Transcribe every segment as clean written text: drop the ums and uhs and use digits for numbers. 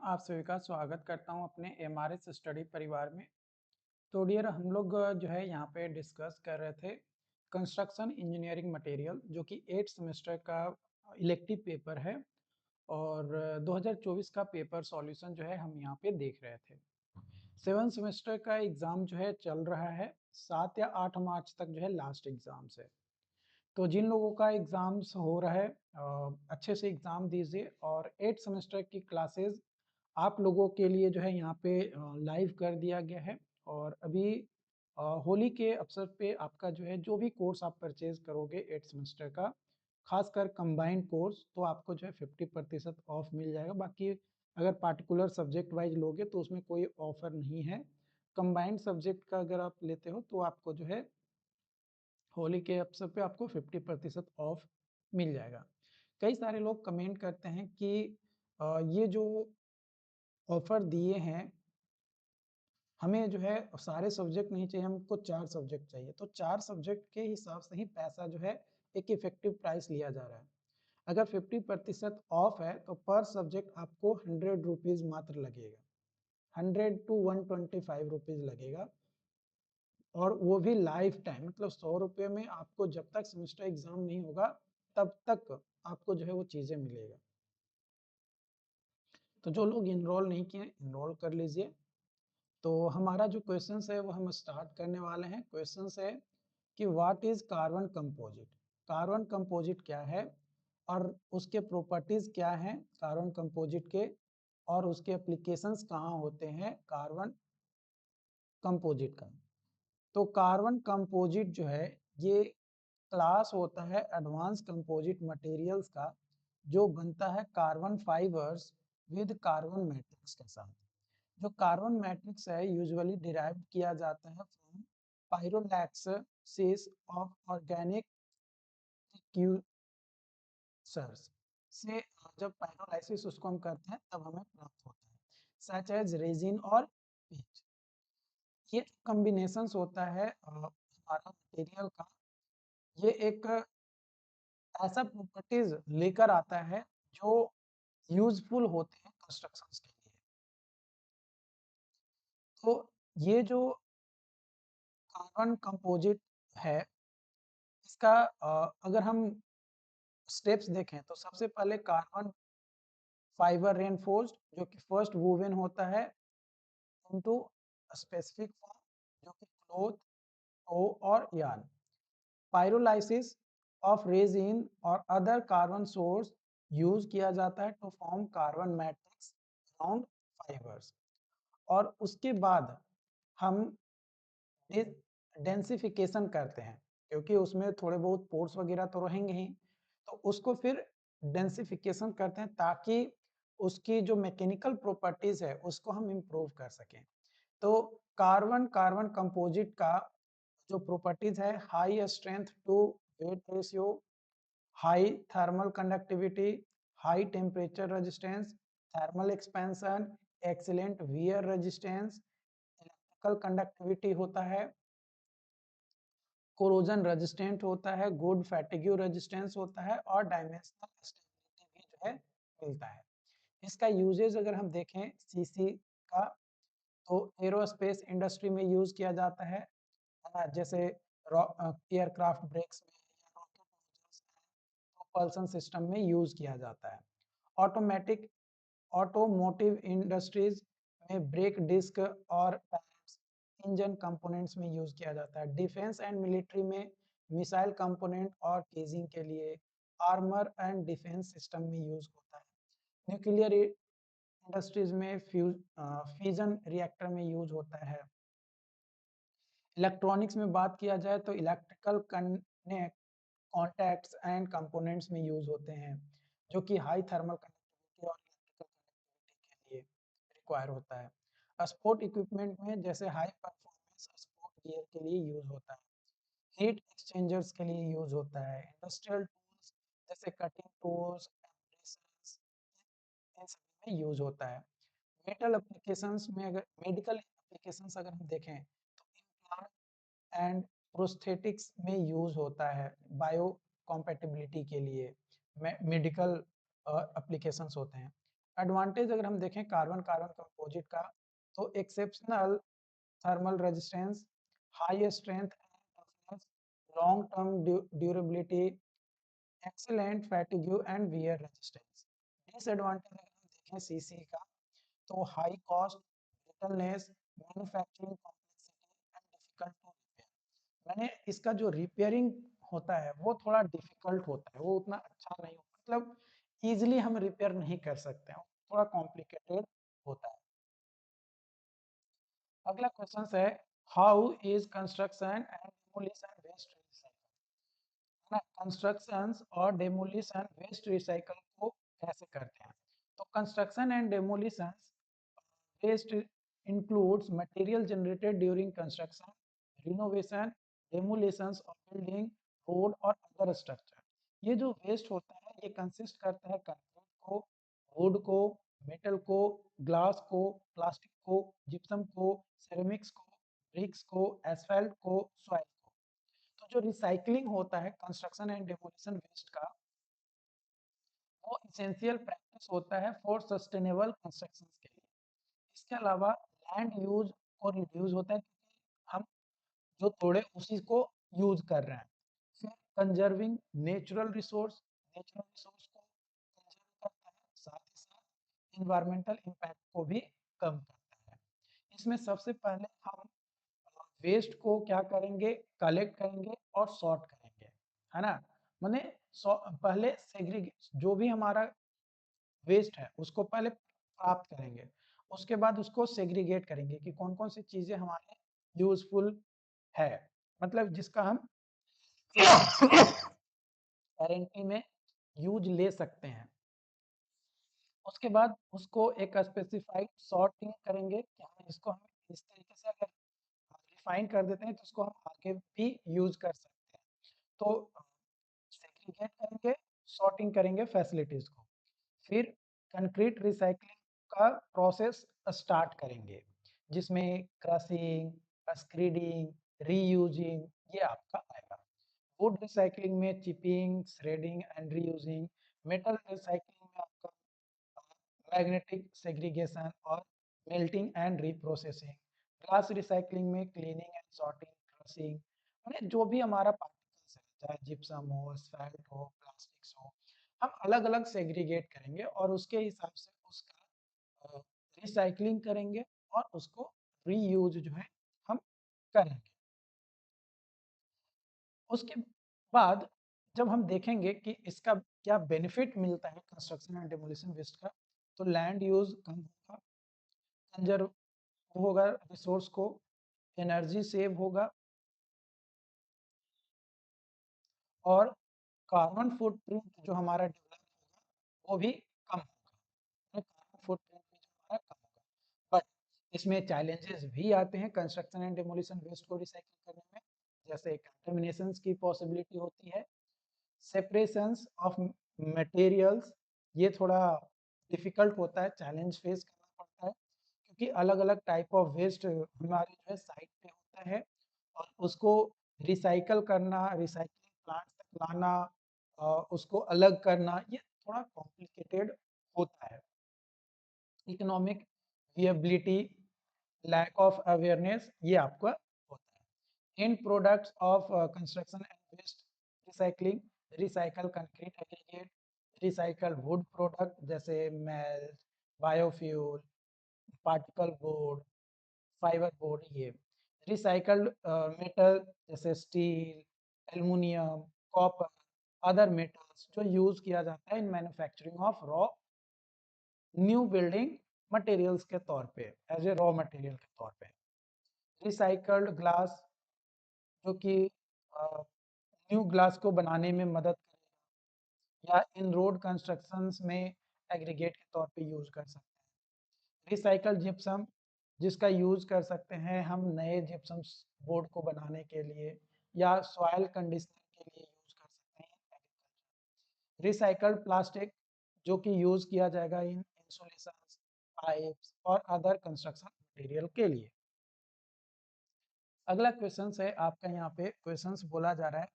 आप सभी का स्वागत करता हूं अपने एमआरएस स्टडी परिवार में। तो डियर हम लोग जो है यहाँ पे डिस्कस कर रहे थे कंस्ट्रक्शन इंजीनियरिंग मटेरियल, जो कि 8 सेमेस्टर का इलेक्टिव पेपर है। और 2024 का पेपर सॉल्यूशन जो है हम यहाँ पे देख रहे थे। 7 सेमेस्टर का एग्ज़ाम जो है चल रहा है। 7 या 8 मार्च तक जो है लास्ट एग्ज़ाम्स है। तो जिन लोगों का एग्ज़ाम्स हो रहा है अच्छे से एग्ज़ाम दीजिए। और 8 सेमेस्टर की क्लासेस आप लोगों के लिए जो है यहाँ पे लाइव कर दिया गया है। और अभी होली के अवसर पे आपका जो है जो भी कोर्स आप परचेज करोगे 8 सेमेस्टर का, खासकर कंबाइंड कोर्स, तो आपको जो है 50% ऑफ मिल जाएगा। बाकी अगर पार्टिकुलर सब्जेक्ट वाइज लोगे तो उसमें कोई ऑफर नहीं है। कंबाइंड सब्जेक्ट का अगर आप लेते हो तो आपको जो है होली के अवसर पे आपको 50% ऑफ मिल जाएगा। कई सारे लोग कमेंट करते हैं कि ये जो ऑफर दिए हैं, हमें जो है सारे सब्जेक्ट नहीं चाहिए, हमको 4 सब्जेक्ट चाहिए। तो 4 सब्जेक्ट के हिसाब से ही पैसा जो है एक इफेक्टिव प्राइस लिया जा रहा है। अगर 50% ऑफ है तो पर सब्जेक्ट आपको 100 रुपीज़ मात्र लगेगा। 100 टू 125 रुपीज़ लगेगा। और वो भी लाइफ टाइम, मतलब 100 रुपये में आपको जब तक सेमेस्टर एग्जाम नहीं होगा तब तक आपको जो है वो चीज़ें मिलेगा। तो जो लोग इनरोल नहीं किए इनरोल कर लीजिए। तो हमारा जो क्वेश्चंस है वो हम स्टार्ट करने वाले हैं। क्वेश्चंस है कि what is carbon composite. Carbon composite क्या है और उसके प्रॉपर्टीज क्या हैं कार्बन कंपोजिट के, और उसके एप्लीकेशंस कहाँ होते हैं कार्बन कंपोजिट का। तो कार्बन कंपोजिट जो है ये क्लास होता है एडवांस कंपोजिट मटेरियल्स का, जो बनता है carbon fibres with carbon matrix के साथ। जो कार्बन मैट्रिक्स है यूजुअली डिराइव किया जाता है फ्रॉम पाइरोलैक्सिस ऑफ ऑर्गेनिक प्रिक्यूर्सर्स से। जब पाइरोलाइसिस उसको हम करते हैं तब हमें प्राप्त होता है, सच एज रेजिन और पीच। ये कॉम्बिनेशंस होता है हमारा मटेरियल का, ये एक ऐसा प्रॉपर्टीज लेकर आता है जो यूजफुल होते हैं कंस्ट्रक्शंस के लिए। तो ये जो कार्बन कंपोजिट है इसका अगर हम स्टेप्स देखें तो सबसे पहले कार्बन फाइबर रेनफोर्स्ड, जो कि फर्स्ट वूवन होता है इनटू स्पेसिफिक फॉर्म, जो कि क्लॉथ, टो और यार्न। पाइरोलाइसिस ऑफ रेजिन और अदर कार्बन सोर्स यूज किया जाता है to form carbon matrix around fibres. और उसके बाद हम डेंसिफिकेशन करते हैं, क्योंकि उसमें थोड़े बहुत पोर्स वगैरह तो रहेंगे ही। तो उसको फिर डेंसिफिकेशन करते हैं ताकि उसकी जो मैकेनिकल प्रॉपर्टीज है उसको हम इम्प्रूव कर सकें। तो कार्बन कार्बन कंपोजिट का जो प्रॉपर्टीज है, high strength to weight ratio, high thermal conductivity, high temperature resistance, thermal expansion, excellent wear resistance, electrical conductivity होता है, कोरोजन रेजिस्टेंट होता है, गुड फैटिग्यू रेजिस्टेंस होता है, और डायमेंशनल स्टेबिलिटी भी जो है मिलता है। इसका यूजेज अगर हम देखें सीसी का, तो एरोस्पेस इंडस्ट्री में यूज किया जाता है ना, जैसे एयरक्राफ्ट ब्रेक्स में या रॉकेट इंजन्स में प्रोपल्सन सिस्टम में यूज किया जाता है। ऑटोमेटिक ऑटोमोटिव इंडस्ट्रीज में ब्रेक डिस्क और पैड्स इंजन कंपोनेंट्स में यूज किया जाता है। डिफेंस एंड मिलिट्री में मिसाइल कंपोनेंट और केजिंग के लिए आर्मर एंड डिफेंस सिस्टम में यूज होता है। न्यूक्लियर इंडस्ट्रीज में फ्यूजन रिएक्टर में यूज होता है। इलेक्ट्रॉनिक्स में बात किया जाए तो इलेक्ट्रिकल कॉन्टैक्ट्स एंड कंपोनेंट्स में यूज होते हैं, जो कि हाई थर्मल कंडक्टिविटी और इलेक्ट्रिकल कनेक्टिविटी के लिए रिक्वायर होता है। स्पोर्ट इक्विपमेंट में जैसे हाई परफॉर्मेंस स्पोर्ट गियर के लिए यूज होता है। हीट एक्सचेंजर्स के लिए यूज होता है। इंडस्ट्रियल टूल्स जैसे कटिंग टूल्स, एब्रेसर्स, इन सभी में यूज होता है। मेटल एप्लीकेशंस में अगर मेडिकल एप्लीकेशंस अगर हम देखें तो इम्प्लांट एंड प्रोस्थेटिक्स में यूज होता है बायो कॉम्पेटिबिलिटी के लिए। मेडिकल एप्लीकेशंस होते हैं। एडवांटेज अगर हम देखें कार्बन कार्बन कंपोजिट का, तो exceptional thermal resistance, high strength and toughness, long term durability, excellent fatigue and wear resistance. Disadvantage अगर हम देखें सीसी का, तो high cost, brittleness, manufacturing complexity and difficult to repair. मैंने इसका जो रिपेयरिंग होता है वो थोड़ा डिफिकल्ट होता है, वो उतना अच्छा नहीं, मतलब इजीली हम रिपेयर नहीं कर सकते हैं, थोड़ा कॉम्प्लिकेटेड होता है। अगला क्वेश्चन है, how is construction and demolition waste recycle. Construction और डेमोलिशन वेस्ट रिसाइकल को कैसे करते हैं? तो construction and demolition waste includes material generated during construction, renovation, demolitions of building, road और other structure। ये जो वेस्ट होता है ये कंसिस्ट करता है कंक्रीट को, वुड को, मेटल को, ग्लास को, प्लास्टिक को, जिप्सम को, सेरेमिक्स को, ब्रिक्स को, एसफाल्ट को, सॉइल को। तो जो रिसाइकलिंग होता है कंस्ट्रक्शन एंड डेमोलिशन वेस्ट का, वो इसेंशियल प्रैक्टिस होता है फॉर सस्टेनेबल कंस्ट्रक्शन के लिए। इसके अलावा लैंड यूज को रिड्यूस होता है, क्योंकि हम जो तोड़े उसी को यूज कर रहे हैं। फिर कंजर्विंग नेचुरल रिसोर्स को कंजर्व करता है, साथ ही साथ इन्वायरमेंटल इम्पैक्ट को भी कम करता है। इसमें सबसे पहले हम वेस्ट को क्या करेंगे, कलेक्ट करेंगे और सॉर्ट करेंगे, है ना। मैंने पहले सेग्रीगेट, जो भी हमारा वेस्ट है उसको पहले प्राप्त करेंगे, उसके बाद उसको सेग्रीगेट करेंगे कि कौन कौन सी चीजें हमारे यूजफुल है, मतलब जिसका हम गारंटी में यूज ले सकते हैं। उसके बाद उसको एक स्पेसिफाइड सॉर्टिंग करेंगे कि हम इसको हम इस तरीके से अगर रिफाइन कर देते हैं तो उसको हम आगे भी यूज कर सकते हैं। तो सेग्रीगेट करेंगे, सॉर्टिंग करेंगे फैसिलिटीज को, फिर कंक्रीट रिसाइकलिंग का प्रोसेस स्टार्ट करेंगे, जिसमें क्रशिंग, स्क्रीडिंग, रीयूजिंग ये आपका आएगा। वुड रिसाइकलिंग में chipping, shredding and reusing, metal recycling में आपका मैग्नेटिक सेग्रीगेशन और melting and reprocessing, glass recycling में क्लीनिंग एंड सॉर्टिंग, क्रशिंग, मतलब जो भी हमारा पार्टिकल्स है, चाहे जिप्सम हो, asphalt हो, प्लास्टिक्स हो, हम अलग अलग सेग्रीगेट करेंगे और उसके हिसाब से उसका रिसाइकलिंग करेंगे और उसको रीयूज जो है हम करेंगे। उसके बाद जब हम देखेंगे कि इसका क्या बेनिफिट मिलता है कंस्ट्रक्शन एंड डेमोलिशन वेस्ट का, तो लैंड यूज कम होगा, कंजर्व होगा रिसोर्स को, एनर्जी सेव होगा और कार्बन फुटप्रिंट जो हमारा डेवलप होगा वो भी कम होगा, कार्बन फुटप्रिंट भी जो हमारा कम होगा। बट इसमें चैलेंजेस भी आते हैं कंस्ट्रक्शन एंड डेमोलिशन वेस्ट को रिसाइकिल करने में, जैसे कंटेमिनेशन की पॉसिबिलिटी होती है, सेपरेशंस ऑफ मटेरियल्स, ये थोड़ा डिफिकल्ट होता है, चैलेंज फेस करना पड़ता है, क्योंकि अलग अलग टाइप ऑफ वेस्ट हमारे जो है साइट पे होता है और उसको रिसाइकल करना, रिसाइकलिंग प्लांट तक लाना, उसको अलग करना, ये थोड़ा कॉम्प्लिकेटेड होता है। Economic viability, lack of awareness, ये आपका होता है। End products of construction and waste recycling, recycle concrete aggregate, recycle wood product जैसे melt, biofuel, particle board, fibre board, ये रिसाइकल्ड मेटल जैसे steel, aluminium, copper, other metals जो use किया जाता है in manufacturing of raw new building materials के तौर पे, एज ए रॉ मटेरियल के तौर पे। रिसाइकल्ड ग्लास जो कि न्यू ग्लास को बनाने में मदद करेगा, या इन रोड कंस्ट्रक्शंस में एग्रीगेट के तौर पे यूज कर सकते हैं। रिसाइकल्ड जिप्सम, जिसका यूज कर सकते हैं हम नए जिप्सम बोर्ड को बनाने के लिए, या सॉइल कंडीशनर के लिए यूज कर सकते हैं एग्रीकल्चर। रिसाइकल्ड प्लास्टिक जो कि यूज किया जाएगा इन इंसुलेशन, पाइप्स और अदर कंस्ट्रक्शन मटेरियल के लिए। अगला क्वेश्चन है आपका, यहाँ पे क्वेश्चन बोला जा रहा है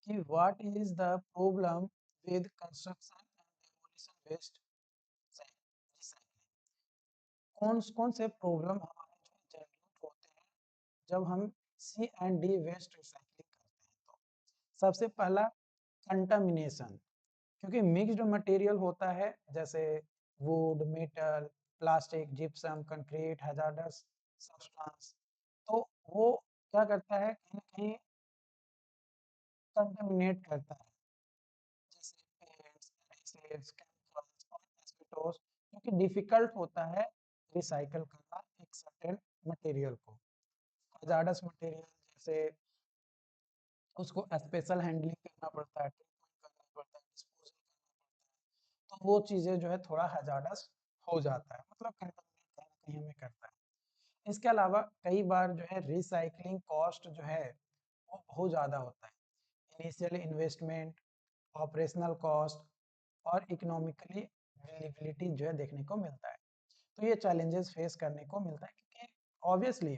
कि what is the problem with construction and demolition waste कौन से प्रॉब्लम हमारे जो जनरेट होते हैं जब हम सी एंड डी वेस्ट रिसाइकलिंग करते हैं। तो सबसे पहला कंटामिनेशन, क्योंकि मिक्स्ड मटेरियल होता है जैसे would, metal, plastic, gypsum, concrete, hazards substance, तो वो क्या करता है, कहीं ना कहीं कंटामिनेट करता है, जैसे पेंट्स, एडहेसिव्स, केमिकल्स और एस्बेस्टोस, जो कि डिफिकल्ट होता है रिसाइकल करना एक सर्टेन मटेरियल को। हैजार्डस मटेरियल जैसे उसको स्पेशल हैंडलिंग करना पड़ता है, ट्रीटमेंट करना पड़ता है, डिस्पोजल करना पड़ता है, तो वो चीज़ें जो है थोड़ा हैजार्डस हो जाता है, मतलब कंटामिनेट कहीं ना कहीं हमें करता है। इसके अलावा कई बार जो है रिसाइकलिंग कॉस्ट जो है वो बहुत ज़्यादा होता है। इनिशियल इन्वेस्टमेंट, ऑपरेशनल कॉस्ट और इकोनॉमिकली विजिबिलिटी जो है देखने को मिलता है। तो ये चैलेंजेस फेस करने को मिलता है, क्योंकि ऑब्वियसली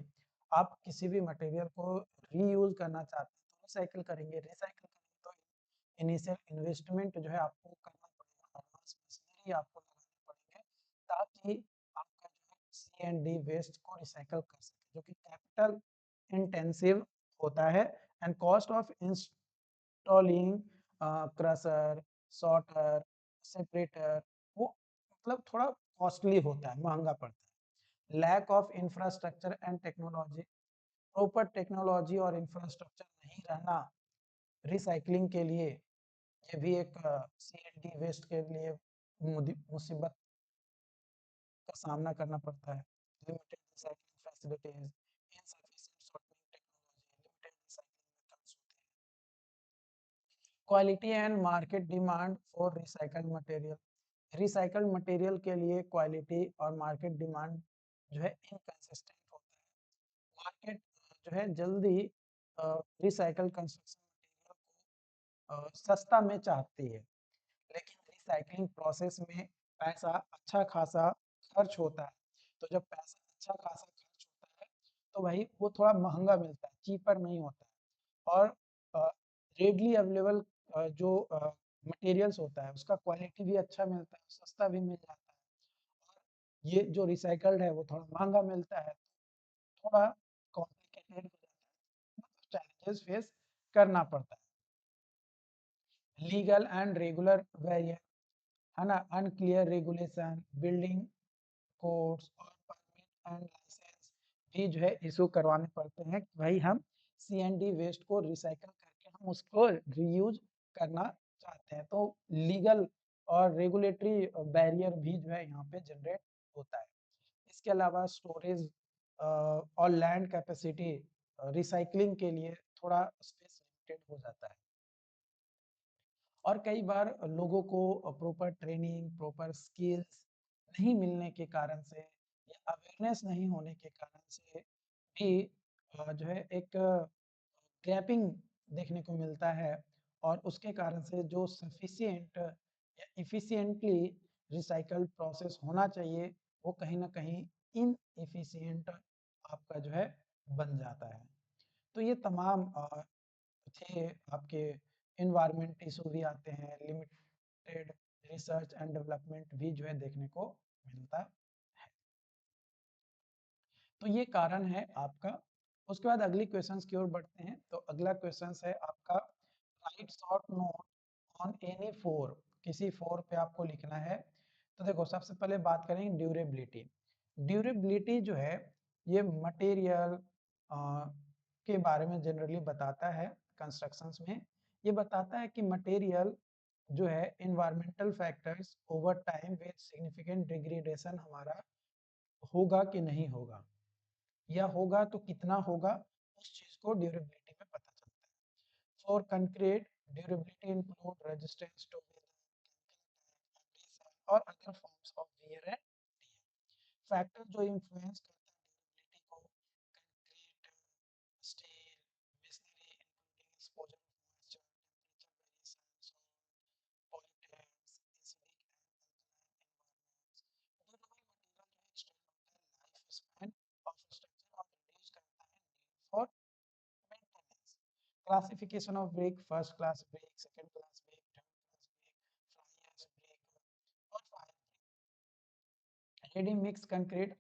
आप किसी भी मटेरियल को रीयूज करना चाहते हैं तो रिसाइकिल करेंगे, तो इनिशियल इन्वेस्टमेंट जो है आपको करना पड़ेगा, एडवांस मशीनरी आपको लगाने पड़ेंगे, ताकि आपका जो है सी एंड डी वेस्ट को रिसाइकल कर सके, जो कि कैपिटल इंटेंसिव होता है। And cost of installing crusher, sorter, separator, वो मतलब थोड़ा कॉस्टली होता है, महंगा पड़ता है। Lack of infrastructure and technology, proper technology और इंफ्रास्ट्रक्चर नहीं रहना रिसाइकलिंग के लिए, ये भी एक सीएनडी वेस्ट के लिए मुसीबत का सामना करना पड़ता है। Limited recycling facilities, insufficient sorting technology, limited recycling methods होते हैं। Quality and market demand for recycled material, recycled material के लिए क्वालिटी और मार्केट डिमांड जो है इनकंसिस्टेंट होता है। मार्केट जो है जल्दी रिसाइकल कंस्ट्रक्शन मटेरियल को सस्ता में चाहती है, लेकिन रिसाइकलिंग प्रोसेस में पैसा अच्छा खासा खर्च होता है। तो जब पैसा अच्छा खासा खर्च होता है तो भाई वो थोड़ा महंगा मिलता है, चीपर नहीं होता है। और रेडली अवेलेबल जो मटेरियल्स होता है उसका क्वालिटी भी अच्छा मिलता है, सस्ता भी मिल जाता है। और ये जो रिसाइकल्ड है वो थोड़ा महंगा मिलता है, थोड़ा कॉम्प्लिकेटेड हो जाता है, मतलब चैलेंजेस फेस करना पड़ता है। लीगल एंड रेगुलर वेरिएंट, है ना, अनक्लियर रेगुलेशन, बिल्डिंग कोड्स और परमिट एंड लाइसेंस भी जो है इशू करवाने पड़ते हैं कि भाई हम सीएनडी वेस्ट को रिसाइकल करके हम उसको रीयूज करना चाहते हैं। तो लीगल और रेगुलेटरी बैरियर भी जो है यहाँ पे जनरेट होता है। इसके अलावा स्टोरेज और लैंड कैपेसिटी रिसाइकलिंग के लिए थोड़ा स्पेस लिमिटेड हो जाता है। और कई बार लोगों को प्रॉपर ट्रेनिंग, प्रॉपर स्किल्स नहीं मिलने के कारण से या अवेयरनेस नहीं होने के कारण से भी जो है एक गैपिंग देखने को मिलता है, और उसके कारण से जो सफिशिएंट या इफिशिएंटली रिसाइकल प्रोसेस होना चाहिए वो कहीं ना कहीं इनएफिशिएंट आपका जो है बन जाता है। तो ये तमाम थे आपके इन्वायरमेंट इशू भी आते हैं, लिमिटेड रिसर्च एंड डेवलपमेंट भी जो है देखने को मिलता है। तो ये कारण है आपका। उसके बाद अगली क्वेश्चंस की ओर बढ़ते हैं। तो अगला क्वेश्चंस है आपका, right short note on any four, किसी फोर पे आपको लिखना है। तो देखो सबसे पहले बात करेंगे ड्यूरेबिलिटी। ड्यूरेबिलिटी जो है ये मटेरियल के बारे में जनरली बताता है कंस्ट्रक्शंस में। ये बताता है कि मटेरियल जो है environmental factors over time with significant degradation हमारा होगा कि नहीं होगा, या होगा तो कितना होगा, उस चीज को ड्यूरेबिलिटी में पता चलता है। For concrete durability include resistance to और other forms of wear and factor जो इन्फ्लुएंस करता है ड्यूरेबिलिटी को, concrete, steel, machinery including exposure to moisture, temperature variations, pollutants, acidic and alkaline environments। durable material जो एक्सटेंड होता है life span of structure और reduce करता है need for maintenance. Classification of brick, first class brick, second class brick, third class brick, fly ash brick और fire brick. Ready mix concrete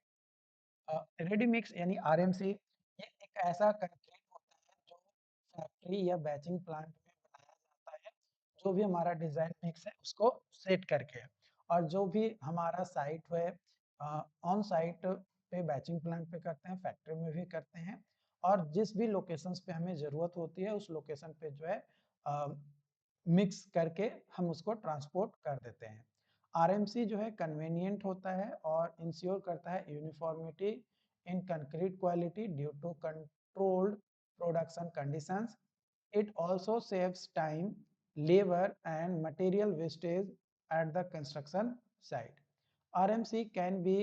ready mix यानी RMC ये एक ऐसा concrete होता है जो फैक्ट्री या बैचिंग प्लांट में बनाया जाता है। जो भी हमारा डिजाइन मिक्स है उसको सेट करके, और जो भी हमारा साइट है ऑन साइट पे बैचिंग प्लांट पे करते हैं, फैक्ट्री में भी करते हैं, और जिस भी लोकेशंस पे हमें ज़रूरत होती है उस लोकेशन पे जो है मिक्स करके हम उसको ट्रांसपोर्ट कर देते हैं। आरएमसी जो है कन्वीनियंट होता है और इंश्योर करता है uniformity in concrete quality due to controlled production conditions. It also saves time, labor, and material wastage at the construction site. RMC can be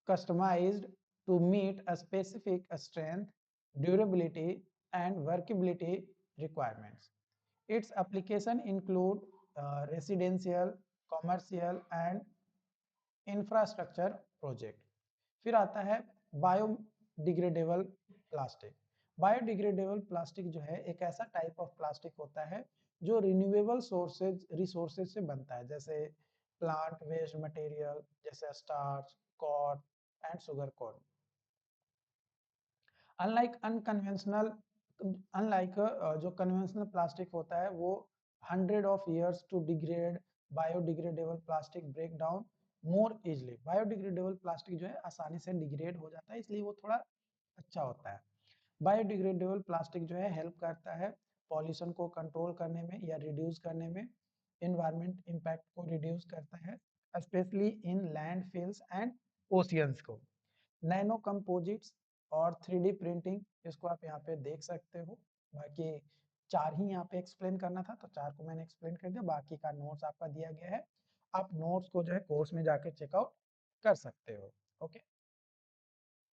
customized to meet a specific strength, durability, and workability requirements. Its application include residential, commercial, and infrastructure project. फिर आता है biodegradable plastic. Biodegradable plastic जो है एक ऐसा type of plastic होता है जो रिन्यूएबल सोर्सेज रिसोर्सेज से बनता है, जैसे प्लांट वेस्ट मटेरियल जैसे starch, corn and sugar corn. Unlike unconventional unlike जो कन्वेंशनल प्लास्टिक होता है वो 100 of years to degrade, biodegradable plastic break down more easily. Biodegradable plastic जो है आसानी से डिग्रेड हो जाता है, इसलिए वो थोड़ा अच्छा होता है। बायोडिग्रेडेबल प्लास्टिक जो है हेल्प करता है पॉल्यूशन को कंट्रोल करने में या रिड्यूस करने में, इन्वायरमेंट इम्पैक्ट को रिड्यूस करता है specially in landfills and oceans को। नैनो कंपोजिट्स और 3D प्रिंटिंग, इसको आप यहाँ पे देख सकते हो। बाकी 4 ही यहाँ पे एक्सप्लेन करना था तो 4 को मैंने एक्सप्लेन कर दिया, बाकी का नोट्स आपका दिया गया है। आप नोट्स को जो है कोर्स में जाके चेकआउट कर सकते हो। ओके।